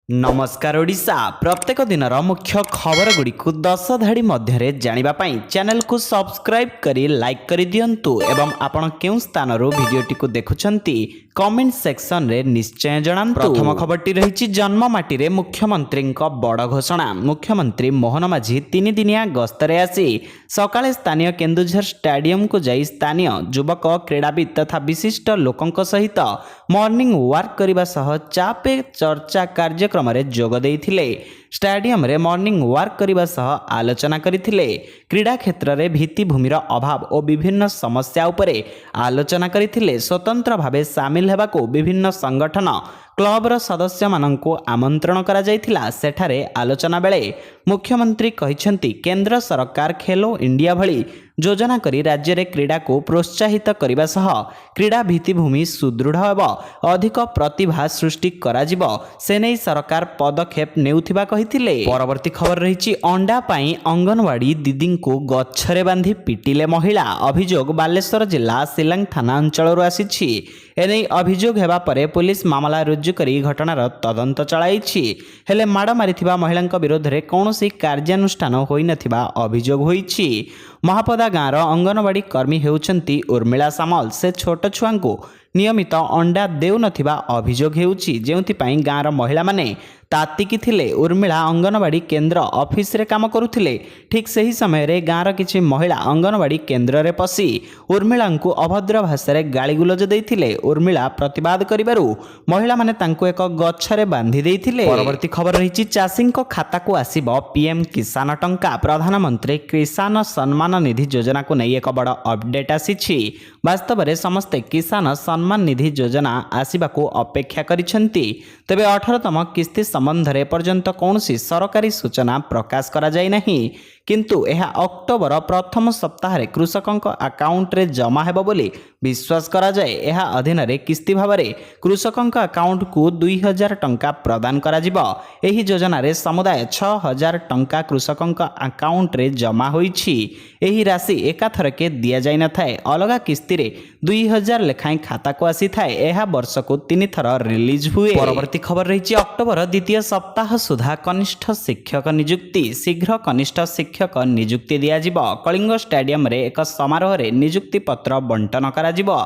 नमस्कार ओडिशा प्रत्येक दिन मुख्य खबर गुड़ी 10 धाड़ी मध्य जानिबा पाई चैनल को सब्सक्राइब करी लाइक करी दियंतु एवं आपण केउ स्थान रो वीडियोटी को देखुछंती कमेंट सेक्शन रे निश्चय जणांतु। प्रथम खबरटी रहिछि जन्म माटी रे मुख्यमंत्री बड़ घोषणा। मुख्यमंत्री मोहन माझी 3 दिनिया गस्तरे आसी सकाळे स्थानीय केन्दुझर स्टेडियम को जाई स्थानीय युवक क्रीड़ाविद तथा विशिष्ट लोकंक सहित मॉर्निंग वॉक करबा सह चा पे चर्चा कार्यक्रम रे जोग देइथिले। स्टेडियम रे मॉर्निंग वॉक करबा सह आलोचना करिथिले। क्रीडा क्षेत्र रे भित्तिभूमिर अभाव और विभिन्न समस्या उपरे आलोचना करिथिले। स्वतंत्र भावे सामिल हेबाको विभिन्न संगठन क्लबर सदस्य माननको आमंत्रण करा जायथिला। सेठारे आलोचना बेले मुख्यमंत्री कहिसेंती केंद्र सरकार खेलो इंडिया भली योजना करी राज्य रे क्रीडा को प्रोत्साहित करिबा सह क्रीडा भित्तिभूमि सुदृढ़ हेब अधिक प्रतिभा सृष्टि करा जिवो सेनै सरकार पदक्षेप नेउथिबा कहिथिले। परवर्ती खबर रहिछि अंडा पाई अंगनवाड़ी दीदी को गच्छरे बांधी पिटिले महिला। अभियोग बालेश्वर जिला सिलांग थाना अंचल आसीछि। एनै अभियोग हेबा परे पुलिस मामला रुजु करी घटनार तदंत चलाइछि। हेले माड़ मारिथिबा महिलांक विरोध रे कौनसी कार्यानुष्ठान होई नथिबा अभियोग होईछि। महापदा गाँवर अंगनवाड़ी कर्मी हेउछंती उर्मिला सामल। से छोट छुआंको नियमित अंडा देउ नथिबा अभियोग हेउछि जेउथि गाँवर महिला माने तातिकी थिले। उर्मिला अंगनवाड़ी केन्द्र ऑफिस रे काम करुथिले। ठीक सही समय रे गाँवर किछि महिला अंगनवाड़ी केन्द्र रे पसी उर्मिला को अभद्र भाषा रे गाली गुलज देइथिले। उर्मिला प्रतिवाद करिबारु महिला माने तांको एक गच्छरे बांधी देइथिले। परवर्ती खबर रहिछि चाषी खाता को आसीबो पीएम किसान टंका। प्रधानमंत्री किसान सम्मान निधि योजना को नहीं एक बड़ अपडेट आसीछि। वास्तव में समस्ते किसान सम्मान निधि योजना आसीबाको अपेक्षा करिसेंती। तेबे 18तम किस्ती संबंध रे पर्यंत कौनसी सरकारी सूचना प्रकाश करा जाय नहीं, किंतु यह अक्टोबर प्रथम सप्ताह रे कृषकंक अकाउंट रे जमा हेबो बोली विश्वास करा जाय। यह अधीन रे किस्ती भाव रे कृषकंक अकाउंट को 2000 टंका प्रदान करा जिवो। एही योजना रे समुदाय 6000 टंका कृषकंक अकाउंट रे जमा होईछि। एही राशि एकाथर के दिया जाय न थाए। अलगा किस्ती रे 2000 लेखाएं खाता को आसी थाए। यह वर्ष को 3 थर रिलीज हुए। परवर्ती खबर रहिछि अक्टोबर द्वितीय सप्ताह सुधा कनिष्ठ शिक्षक नियुक्ति। शीघ्र कनिष्ठ शिक्षक नियुक्ति दिया जिवो। कलिंग स्टेडियम रे एक समारोह रे नियुक्ति पत्र बंटन करा जिवो।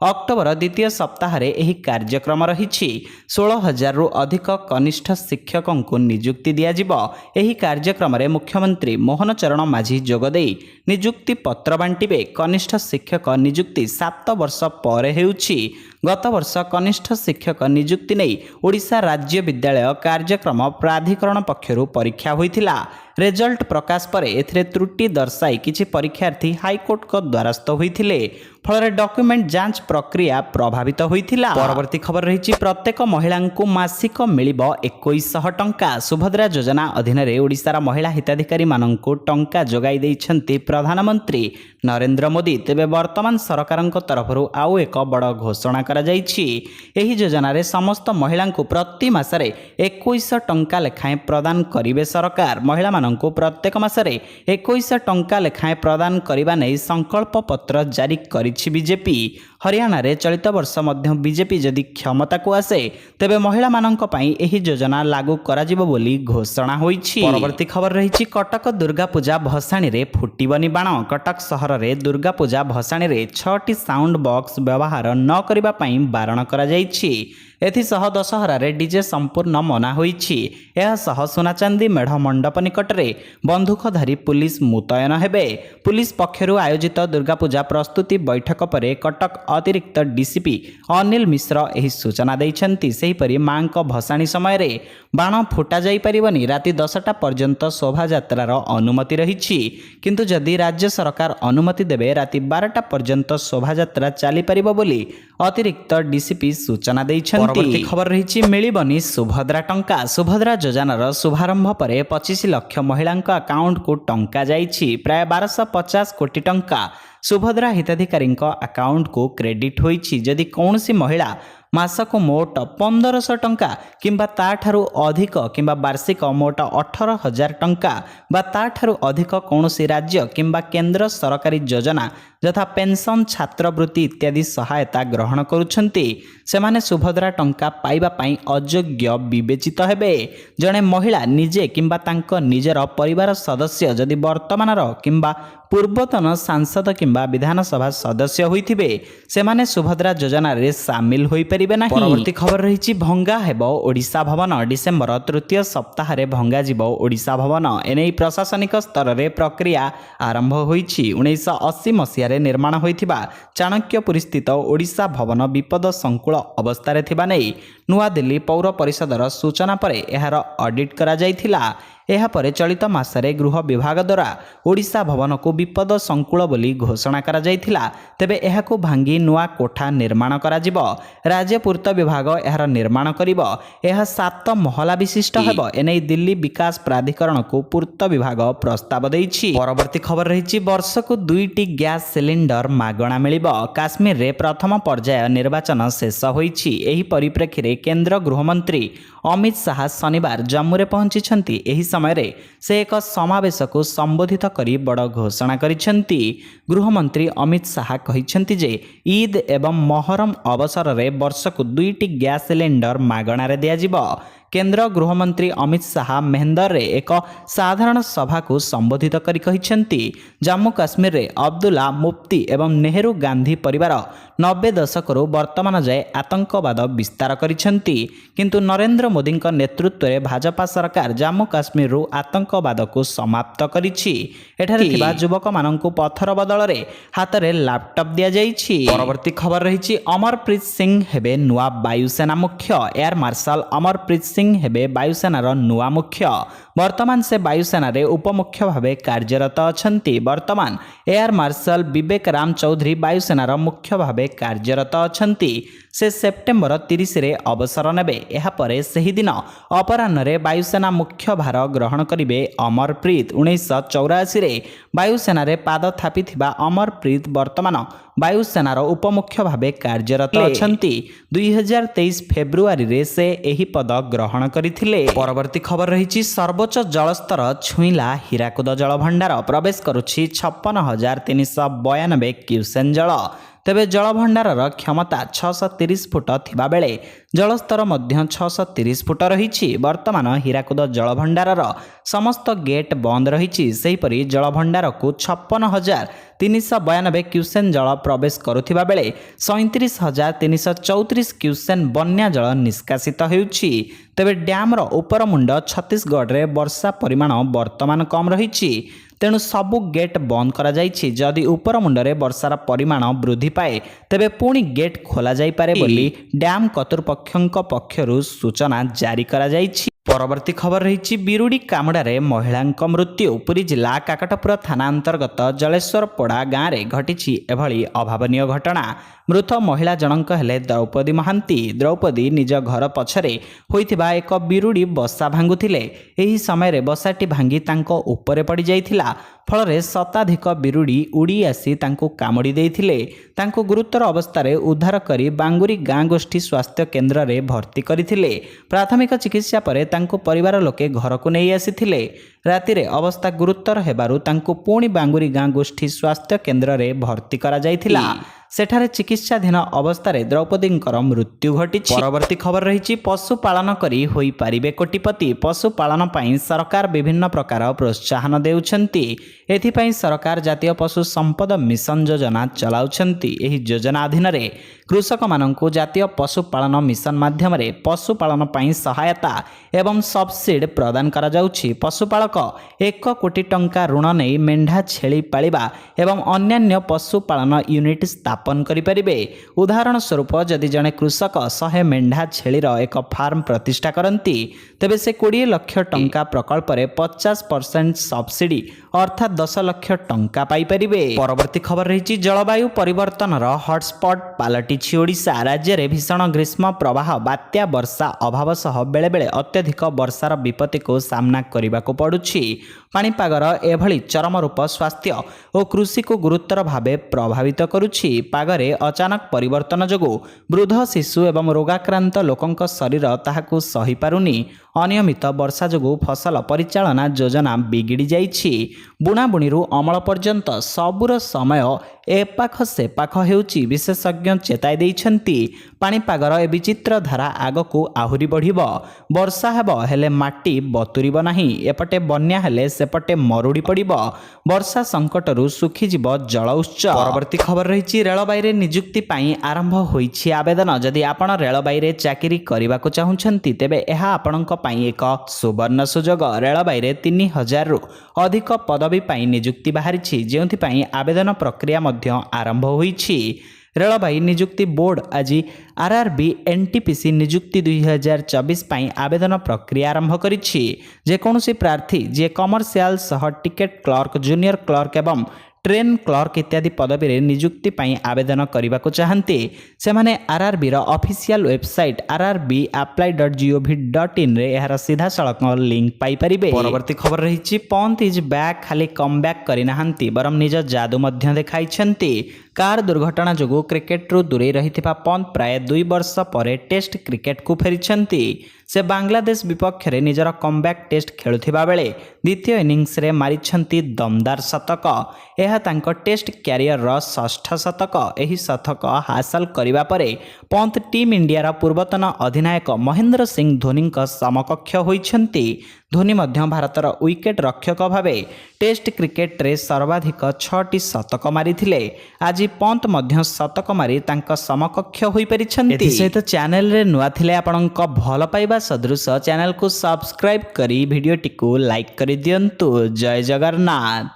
अक्टोबर द्वितीय सप्ताह रे एही कार्यक्रम रहिछि। 16,000 रु अधिक कनिष्ठ शिक्षकों को नियुक्ति दिया जिवो। एही कार्यक्रम रे मुख्यमंत्री मोहन चरण माझी जोग देई नियुक्ति पत्र बांटिबे। कनिष्ठ शिक्षक नियुक्ति 7 वर्ष पर हेउछि। गत वर्ष कनिष्ठ शिक्षक नियुक्ति नहीं ओडिशा राज्य विद्यालय कार्यक्रम प्राधिकरण पक्षरु परीक्षा होइथिला। रिजल्ट प्रकाश पर एथिरे त्रुटि दर्शाई किछि परीक्षार्थी हाईकोर्ट को द्वारस्थ होइथिले। फल डॉक्यूमेंट जांच प्रक्रिया प्रभावित होइथिला। परवर्ती खबर रहिछि प्रत्येक महिला को मासिक मिलिबो 2100 टंका। सुभद्रा योजना अधीन रे ओडिशार महिला हिताधिकारी माननको टंका जोगाई दैछंती प्रधानमंत्री नरेंद्र मोदी। तेबे वर्तमान सरकारक तरफरु आउ एक बड़ घोषणा करा जाइछि। एही योजना रे समस्त महिला को प्रति मासरे 2100 टंका लेखाएं प्रदान करिवे सरकार। महिला माननको प्रत्येक मासरे 2100 टंका लेखाएं प्रदान करिबा नै संकल्प पत्र जारी करिछि बीजेपी। हरियाणा रे चलित वर्ष मध्य बीजेपी जदि क्षमता को आसे तेबे महिला माननक पई एही योजना लागू करा जिवो बोली घोषणा होईछि। परवर्ती खबर रहिछि कटक दुर्गा पूजा भसाणी रे फुटिबनी बाण। कटक शहर रे दुर्गा पूजा भसाणी रे 6टी साउंड बॉक्स व्यवहार न करिबा पई बारण करा जाइछि। एथिसह दशहरा रे डीजे संपूर्ण मना होईछि। यह सह सोना चांदी मेढ़ मंडप निकट रे बंदूकधारी पुलिस मुतयन हेबे। पुलिस पक्षरु आयोजित दुर्गा पूजा प्रस्तुति बैठक परे कटक अतिरिक्त डीसीपी अनिल मिश्र एही सूचना दैछंती। सेहीपरि मांक भसाणी समय रे बाण फुटा जाई परिबनी। राति 10टा पर्यंत शोभा यात्रार अनुमति रहिछि, किंतु जदि राज्य सरकार अनुमति देबे राति 12टा पर्यंत शोभा यात्रा चली परिबो बोली अतिरिक्त डीसीपी सूचना दैछंती। परवर्ती खबर रहिछि मिलिबनी सुभद्रा टंका। सुभद्रा योजनार शुभारंभ परे 25 लाख महिलांक अकाउंट को टंका जाइछि। प्राय 1250 कोटी टंका सुभद्रा हिताधिकारी अकाउंट को क्रेडिट होइछि। जदि कौनसी महिला मासक मोट 1500 टंका किंबा ताठारु अधिक किंबा वार्षिक मोट 18,000 टंका बा ताठारु अधिक कौनसी राज्य किंबा केंद्र सरकारी योजना यथा पेंशन छात्रवृत्ति इत्यादि सहायता ग्रहण करुछंती ସେମାନେ ସୁଭଦ୍ରା ଟଙ୍କା ପାଇବା ପାଇଁ ଅଯୋଗ୍ୟ ବିବେଚିତ ହେବେ। ଜଣେ ମହିଳା ନିଜେ କିମ୍ବା ତାଙ୍କ ନିଜର ପରିବାର ସଦସ୍ୟ ଯଦି ବର୍ତ୍ତମାନର କିମ୍ବା ପୂର୍ବତନ ସାଂସଦ କିମ୍ବା ବିଧାନସଭା ସଦସ୍ୟ ହୋଇଥିବେ ସେମାନେ ସୁଭଦ୍ରା ଯୋଜନାରେ ସାମିଲ ହୋଇପାରିବେ ନାହିଁ। ପରବର୍ତ୍ତୀ ଖବର ରହିଛି ଭଙ୍ଗା ହେବ ଓଡ଼ିଶା ଭବନ। ଡିସେମ୍ବର ତୃତୀୟ ସପ୍ତାହରେ ଭଙ୍ଗାଯିବ ଓଡ଼ିଶା ଭବନ। ଏନେଇ ପ୍ରଶାସନିକ ସ୍ତରରେ ପ୍ରକ୍ରିୟା ଆରମ୍ଭ ହୋଇଛି। 1980 ମସିହାରେ ନିର୍ମାଣ ହୋଇଥିବା ଚାଣକ୍ୟପୁରୀ ସ୍ଥିତ ଓଡ଼ିଶା ଭବନ ବିପଦ ସଂକୁଳ ଅବସ୍ଥାରେ ଥିବା ନେଇ ନୂଆଦିଲ୍ଲୀ ପୌର ପରିଷଦର ସୂଚନା ପରେ ଏହାର ଅଡିଟ୍ କରାଯାଇଥିଲା। ଏହାପରେ ଚଳିତ ମାସରେ ଗୃହ ବିଭାଗ ଦ୍ୱାରା ଓଡ଼ିଶା ଭବନକୁ ବିପଦ ସଂକୁଳ ବୋଲି ଘୋଷଣା କରାଯାଇଥିଲା। ତେବେ ଏହାକୁ ଭାଙ୍ଗି ନୂଆ କୋଠା ନିର୍ମାଣ କରାଯିବ। ରାଜ୍ୟ ପୂର୍ତ୍ତ ବିଭାଗ ଏହାର ନିର୍ମାଣ କରିବ। ଏହା 7 ମହଲା ବିଶିଷ୍ଟ ହେବ। ଏନେଇ ଦିଲ୍ଲୀ ବିକାଶ ପ୍ରାଧିକରଣକୁ ପୂର୍ତ୍ତ ବିଭାଗ ପ୍ରସ୍ତାବ ଦେଇଛି। ପରବର୍ତ୍ତୀ ଖବର ରହିଛି ବର୍ଷକୁ 2ଟି ଗ୍ୟାସ୍ ସିଲିଣ୍ଡର ମାଗଣା ମିଳିବ। କାଶ୍ମୀରରେ ପ୍ରଥମ ପର୍ଯ୍ୟାୟ ନିର୍ବାଚନ ଶେଷ ହୋଇଛି। ଏହି ପରିପ୍ରେକ୍ଷୀରେ କେନ୍ଦ୍ର ଗୃହମନ୍ତ୍ରୀ ଅମିତ ଶାହା ଶନିବାର ଜମ୍ମୁରେ ପହଞ୍ଚିଛନ୍ତି। ଏହି ସମୟରେ ସେ ଏକ ସମାବେଶକୁ ସମ୍ବୋଧିତ କରି ବଡ଼ ଘୋଷଣା କରିଛନ୍ତି। ଗୃହମନ୍ତ୍ରୀ ଅମିତ ଶାହା କହିଛନ୍ତି ଯେ ଇଦ୍ ଏବଂ ମହରମ ଅବସରରେ ବର୍ଷକୁ 2ଟି ଗ୍ୟାସ୍ ସିଲିଣ୍ଡର ମାଗଣାରେ ଦିଆଯିବ। କେନ୍ଦ୍ର ଗୃହମନ୍ତ୍ରୀ ଅମିତ ଶାହା ମେହେନ୍ଦରରେ ଏକ ସାଧାରଣ ସଭାକୁ ସମ୍ବୋଧିତ କରି କହିଛନ୍ତି ଜାମ୍ମୁ କାଶ୍ମୀରରେ ଅବଦୁଲ୍ଲା ମୁଫ୍ତି ଏବଂ ନେହେରୁ ଗାନ୍ଧୀ ପରିବାର 90 ଦଶକରୁ ବର୍ତ୍ତମାନ ଯାଏ ଆତଙ୍କବାଦ ବିସ୍ତାର କରିଛନ୍ତି। କିନ୍ତୁ ନରେନ୍ଦ୍ର ମୋଦିଙ୍କ ନେତୃତ୍ୱରେ ଭାଜପା ସରକାର ଜାମ୍ମୁ କାଶ୍ମୀରରୁ ଆତଙ୍କବାଦକୁ ସମାପ୍ତ କରିଛି। ଏଠାରେ ଥିବା ଯୁବକମାନଙ୍କୁ ପଥର ବଦଳରେ ହାତରେ ଲାପଟପ୍ ଦିଆଯାଇଛି। ପରବର୍ତ୍ତୀ ଖବର ରହିଛି ଅମରପ୍ରୀତ ସିଂ ହେବେ ନୂଆ ବାୟୁସେନା ମୁଖ୍ୟ। ଏୟାର ମାର୍ଶାଲ ଅମରପ୍ରୀତ ସିଂ ହେବେ ବାୟୁସେନାର ନୂଆ ମୁଖ୍ୟ। ବର୍ତ୍ତମାନ ସେ ବାୟୁସେନାରେ ଉପମୁଖ୍ୟ ଭାବେ କାର୍ଯ୍ୟରତ ଅଛନ୍ତି। ବର୍ତ୍ତମାନ ଏୟାର ମାର୍ଶାଲ ବିବେକ ରାମ ଚୌଧୁରୀ ବାୟୁସେନାର ମୁଖ୍ୟ ଭାବେ କାର୍ଯ୍ୟରତ ଅଛନ୍ତି। ସେ ସେପ୍ଟେମ୍ବର 30ରେ ଅବସର ନେବେ। ଏହାପରେ ସେହିଦିନ ଅପରାହ୍ନରେ ବାୟୁସେନା ମୁଖ୍ୟ ଭାର ଗ୍ରହଣ କରିବେ ଅମରପ୍ରୀତ। 1984ରେ ବାୟୁସେନାରେ ପାଦ ଥାପିଥିବା ଅମରପ୍ରୀତ ବର୍ତ୍ତମାନ ବାୟୁସେନାର ଉପମୁଖ୍ୟ ଭାବେ କାର୍ଯ୍ୟରତ ଅଛନ୍ତି। 2023 ଫେବୃଆରୀରେ ସେ ଏହି ପଦ ଗ୍ରହଣ କରିଥିଲେ। ପରବର୍ତ୍ତୀ ଖବର ରହିଛି ସର୍ବୋଚ୍ଚ ଜଳସ୍ତର ଛୁଇଁଲା ହୀରାକୁଦ ଜଳଭଣ୍ଡାର। ପ୍ରବେଶ କରୁଛି 56,392 କ୍ୟୁସେନ୍ ଜଳ। ତେବେ ଜଳଭଣ୍ଡାରର କ୍ଷମତା 630 ଫୁଟ ଥିବାବେଳେ ଜଳସ୍ତର ମଧ୍ୟ 630 ଫୁଟ ରହିଛି। ବର୍ତ୍ତମାନ ହୀରାକୁଦ ଜଳଭଣ୍ଡାରର ସମସ୍ତ ଗେଟ୍ ବନ୍ଦ ରହିଛି। ସେହିପରି ଜଳଭଣ୍ଡାରକୁ 56,392 କ୍ୟୁସେନ୍ ଜଳ ପ୍ରବେଶ କରୁଥିବା ବେଳେ 37,334 କ୍ୟୁସେନ୍ ବନ୍ୟା ଜଳ ନିଷ୍କାସିତ ହେଉଛି। ତେବେ ଡ୍ୟାମ୍ର ଉପରମୁଣ୍ଡ ଛତିଶଗଡ଼ରେ ବର୍ଷା ପରିମାଣ ବର୍ତ୍ତମାନ କମ୍ ରହିଛି। ତେଣୁ ସବୁ ଗେଟ୍ ବନ୍ଦ କରାଯାଇଛି। ଯଦି ଉପରମୁଣ୍ଡରେ ବର୍ଷାର ପରିମାଣ ବୃଦ୍ଧି ପାଏ ତେବେ ପୁଣି ଗେଟ୍ ଖୋଲାଯାଇପାରେ ବୋଲି ଡ୍ୟାମ୍ କର୍ତ୍ତୃପକ୍ଷଙ୍କ ପକ୍ଷରୁ ସୂଚନା ଜାରି କରାଯାଇଛି। ପରବର୍ତ୍ତୀ ଖବର ରହିଛି ବିରୁଡି କାମୁଡାରେ ମହିଳାଙ୍କ ମୃତ୍ୟୁ। ପୁରୀ ଜିଲ୍ଲା କାକଟପୁର ଥାନା ଅନ୍ତର୍ଗତ ଜଳେଶ୍ୱରପଡ଼ା ଗାଁରେ ଘଟିଛି ଏଭଳି ଅଭାବନୀୟ ଘଟଣା। ମୃତ ମହିଳା ଜଣଙ୍କ ହେଲେ ଦ୍ରୌପଦୀ ମହାନ୍ତି। ଦ୍ରୌପଦୀ ନିଜ ଘର ପଛରେ ହୋଇଥିବା ଏକ ବିରୁଡି ବସା ଭାଙ୍ଗୁଥିଲେ। ଏହି ସମୟରେ ବସାଟି ଭାଙ୍ଗି ତାଙ୍କ ଉପରେ ପଡ଼ିଯାଇଥିଲା। ଫଳରେ ଶତାଧିକ ବିରୁଡି ଉଡ଼ି ଆସି ତାଙ୍କୁ କାମୁଡ଼ି ଦେଇଥିଲେ। ତାଙ୍କୁ ଗୁରୁତର ଅବସ୍ଥାରେ ଉଦ୍ଧାର କରି ବାଙ୍ଗୁରି ଗାଁ ଗୋଷ୍ଠୀ ସ୍ୱାସ୍ଥ୍ୟ କେନ୍ଦ୍ରରେ ଭର୍ତ୍ତି କରିଥିଲେ। ପ୍ରାଥମିକ ଚିକିତ୍ସା ପରେ ତାଙ୍କୁ ପରିବାର ଲୋକେ ଘରକୁ ନେଇ ଆସିଥିଲେ। ରାତିରେ ଅବସ୍ଥା ଗୁରୁତର ହେବାରୁ ତାଙ୍କୁ ପୁଣି ବାଙ୍ଗୁରି ଗାଁ ଗୋଷ୍ଠୀ ସ୍ୱାସ୍ଥ୍ୟ କେନ୍ଦ୍ରରେ ଭର୍ତ୍ତି କରାଯାଇଥିଲା। ସେଠାରେ ଚିକିତ୍ସାଧୀନ ଅବସ୍ଥାରେ ଦ୍ରୌପଦୀଙ୍କର ମୃତ୍ୟୁ ଘଟିଛି। ପରବର୍ତ୍ତୀ ଖବର ରହିଛି ପଶୁପାଳନ କରି ହୋଇପାରିବେ କୋଟିପତି। ପଶୁପାଳନ ପାଇଁ ସରକାର ବିଭିନ୍ନ ପ୍ରକାର ପ୍ରୋତ୍ସାହନ ଦେଉଛନ୍ତି। ଏଥିପାଇଁ ସରକାର ଜାତୀୟ ପଶୁ ସମ୍ପଦ ମିଶନ ଯୋଜନା ଚଳାଉଛନ୍ତି। ଏହି ଯୋଜନା ଅଧୀନରେ କୃଷକମାନଙ୍କୁ ଜାତୀୟ ପଶୁପାଳନ ମିଶନ ମାଧ୍ୟମରେ ପଶୁପାଳନ ପାଇଁ ସହାୟତା ଏବଂ ସବସିଡି ପ୍ରଦାନ କରାଯାଉଛି। ପଶୁପାଳକ 1 କୋଟି ଟଙ୍କା ଋଣ ନେଇ ମେଣ୍ଢା ଛେଳି ପାଳିବା ଏବଂ ଅନ୍ୟାନ୍ୟ ପଶୁପାଳନ ୟୁନିଟ୍ ସ୍ଥାପନ କରିପାରିବେ। ଉଦାହରଣ ସ୍ୱରୂପ ଯଦି ଜଣେ କୃଷକ 100 ମେଣ୍ଢା ଛେଳିର ଏକ ଫାର୍ମ ପ୍ରତିଷ୍ଠା କରନ୍ତି ତେବେ ସେ 20 ଲକ୍ଷ ଟଙ୍କା ପ୍ରକଳ୍ପରେ 50% ସବସିଡି ଅର୍ଥାତ୍ 10 ଲକ୍ଷ ଟଙ୍କା ପାଇପାରିବେ। ପରବର୍ତ୍ତୀ ଖବର ରହିଛି ଜଳବାୟୁ ପରିବର୍ତ୍ତନର ହଟସ୍ପଟ ପାଲଟିଛି ଓଡ଼ିଶା। ରାଜ୍ୟରେ ଭୀଷଣ ଗ୍ରୀଷ୍ମ ପ୍ରବାହ, ବାତ୍ୟା, ବର୍ଷା ଅଭାବ ସହ ବେଳେବେଳେ ଅତ୍ୟଧିକ ବର୍ଷାର ବିପତ୍ତିକୁ ସାମ୍ନା କରିବାକୁ ପଡୁଛି। ପାଣିପାଗର ଏଭଳି ଚରମ ରୂପ ସ୍ୱାସ୍ଥ୍ୟ ଓ କୃଷିକୁ ଗୁରୁତର ଭାବେ ପ୍ରଭାବିତ କରୁଛି। ପାଗରେ ଅଚାନକ ପରିବର୍ତ୍ତନ ଯୋଗୁଁ ବୃଦ୍ଧ, ଶିଶୁ ଏବଂ ରୋଗାକ୍ରାନ୍ତ ଲୋକଙ୍କ ଶରୀର ତାହାକୁ ସହିପାରୁନି। ଅନିୟମିତ ବର୍ଷା ଯୋଗୁଁ ଫସଲ ପରିଚାଳନା ଯୋଜନା ବିଗିଡ଼ି ଯାଇଛି। ବୁଣାବୁଣିରୁ ଅମଳ ପର୍ଯ୍ୟନ୍ତ ସବୁର ସମୟ ଏପାଖ ସେପାଖ ହେଉଛି ବିଶେଷଜ୍ଞ ଚେତାଇ ଦେଇଛନ୍ତି। ପାଣିପାଗର ଏ ବିଚିତ୍ର ଧାରା ଆଗକୁ ଆହୁରି ବଢ଼ିବ। ବର୍ଷା ହେବ ହେଲେ ମାଟି ବତୁରିବ ନାହିଁ। ଏପଟେ ବନ୍ୟା ହେଲେ ସେପଟେ ମରୁଡ଼ି ପଡ଼ିବ। ବର୍ଷା ସଙ୍କଟରୁ ଶୁଖିଯିବ ଜଳ ଉତ୍ସ। ପରବର୍ତ୍ତୀ ଖବର ରହିଛି ରେଳବାଇରେ ନିଯୁକ୍ତି ପାଇଁ ଆରମ୍ଭ ହୋଇଛି ଆବେଦନ। ଯଦି ଆପଣ ରେଳବାଇରେ ଚାକିରି କରିବାକୁ ଚାହୁଁଛନ୍ତି ତେବେ ଏହା ଆପଣଙ୍କ ପାଇଁ ଏକ ସୁବର୍ଣ୍ଣ ସୁଯୋଗ। ରେଳବାଇରେ 3000ରୁ ଅଧିକ ପଦବୀ ପାଇଁ ନିଯୁକ୍ତି ବାହାରିଛି, ଯେଉଁଥିପାଇଁ ଆବେଦନ ପ୍ରକ୍ରିୟା ମଧ୍ୟ ଆରମ୍ଭ ହୋଇଛି। ରେଳବାଇ ନିଯୁକ୍ତି ବୋର୍ଡ ଆଜି ଆର୍ଆର୍ବି ଏନ୍ଟିପିସି ନିଯୁକ୍ତି 2024 ପାଇଁ ଆବେଦନ ପ୍ରକ୍ରିୟା ଆରମ୍ଭ କରିଛି। ଯେକୌଣସି ପ୍ରାର୍ଥୀ ଯିଏ କମର୍ସିଆଲ ସହ ଟିକେଟ୍ କ୍ଲର୍କ, ଜୁନିୟର କ୍ଲର୍କ ଏବଂ ଟ୍ରେନ୍ କ୍ଲର୍କ ଇତ୍ୟାଦି ପଦବୀରେ ନିଯୁକ୍ତି ପାଇଁ ଆବେଦନ କରିବାକୁ ଚାହାନ୍ତି ସେମାନେ ଆର୍ଆର୍ବିର ଅଫିସିଆଲ ୱେବସାଇଟ୍ rrbapply.gov.inରେ ଏହାର ସିଧାସଳଖ ଲିଙ୍କ ପାଇପାରିବେ। ପରବର୍ତ୍ତୀ ଖବର ରହିଛି ପନ୍ତ ଇଜ୍ ବ୍ୟାକ୍। ଖାଲି କମ୍ବ୍ୟାକ୍ କରିନାହାନ୍ତି ବରଂ ନିଜ ଯାଦୁ ମଧ୍ୟ ଦେଖାଇଛନ୍ତି। କାର ଦୁର୍ଘଟଣା ଯୋଗୁଁ କ୍ରିକେଟରୁ ଦୂରେଇ ରହିଥିବା ପନ୍ତ ପ୍ରାୟ 2 ବର୍ଷ ପରେ ଟେଷ୍ଟ କ୍ରିକେଟକୁ ଫେରିଛନ୍ତି। ସେ ବାଂଲାଦେଶ ବିପକ୍ଷରେ ନିଜର କମ୍ବ୍ୟାକ୍ ଟେଷ୍ଟ ଖେଳୁଥିବା ବେଳେ ଦ୍ୱିତୀୟ ଇନିଂସରେ ମାରିଛନ୍ତି ଦମଦାର ଶତକ। ଏହା ତାଙ୍କ ଟେଷ୍ଟ କ୍ୟାରିୟରର ଷଷ୍ଠ ଶତକ। ଏହି ଶତକ ହାସଲ କରିବା ପରେ ପନ୍ତ ଟିମ୍ ଇଣ୍ଡିଆର ପୂର୍ବତନ ଅଧିନାୟକ ମହେନ୍ଦ୍ର ସିଂ ଧୋନିଙ୍କ ସମକକ୍ଷ ହୋଇଛନ୍ତି। ଧୋନି ମଧ୍ୟ ଭାରତର ୱିକେଟ୍ ରକ୍ଷକ ଭାବେ ଟେଷ୍ଟ କ୍ରିକେଟରେ ସର୍ବାଧିକ 6ଟି ଶତକ ମାରିଥିଲେ। ଆଜି ପନ୍ତ ମଧ୍ୟ ଶତକ ମାରି ତାଙ୍କ ସମକକ୍ଷ ହୋଇପାରିଛନ୍ତି। ଏଥିସହିତ ଚ୍ୟାନେଲରେ ନୂଆ ଥିଲେ ଆପଣଙ୍କ ଭଲ ପାଇବା ସଦୃଶ ଚ୍ୟାନେଲକୁ ସବସ୍କ୍ରାଇବ୍ କରି ଭିଡ଼ିଓଟିକୁ ଲାଇକ୍ କରିଦିଅନ୍ତୁ। ଜୟ ଜଗନ୍ନାଥ।